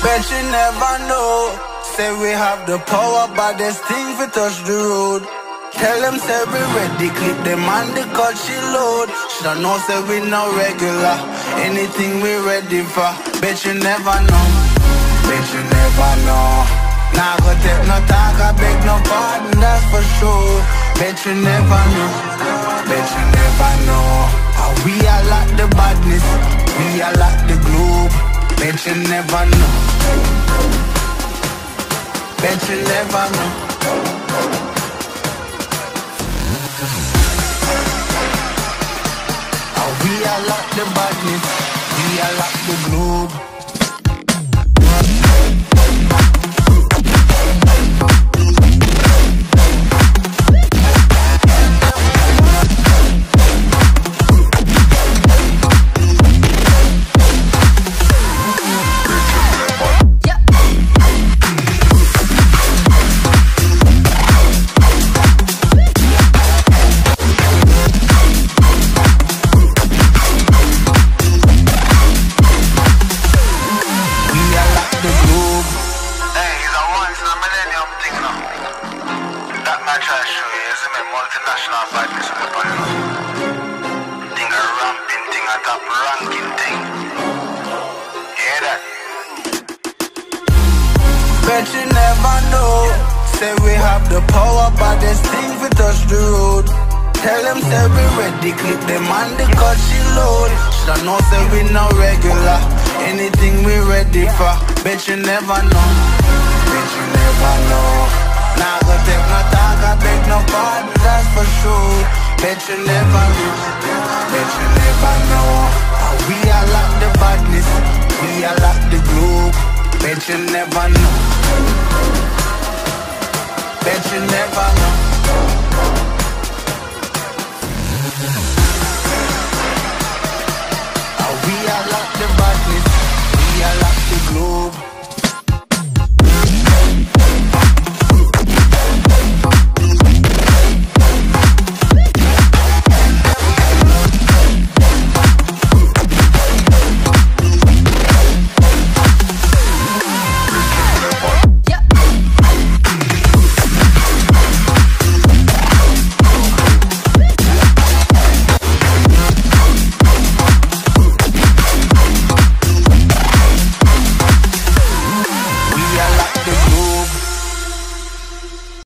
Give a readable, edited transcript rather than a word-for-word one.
Bet you never know. Say we have the power, but this thing for touch the road. Tell them say we ready, clip them on the cut she load. She don't know say we no regular, anything we ready for. Bet you never know, bet you never know. Nah go take no talk, I beg no pardon, that's for sure. Bet you never know, bet you never know. How we are like the badness, we are like the globe. Bet you never know, bet you never know. We are like the badness, we are like the globe. Multinational badness with the thing a ramping thing, a top ranking thing. Hear that? Bet you never know. Say we have the power, but this thing we touch the road. Tell them say we ready, clip them on the cut she load. She don't know say we no regular, anything we ready for. Bet you never know, bet you never know. Nah go take no talk, I beg no pardon, that's for sure. Bet you never know, bet you never know. How we are like the badness, we are like the globe. Bet you never know, bet you never know. How we are like the badness, we are like the globe.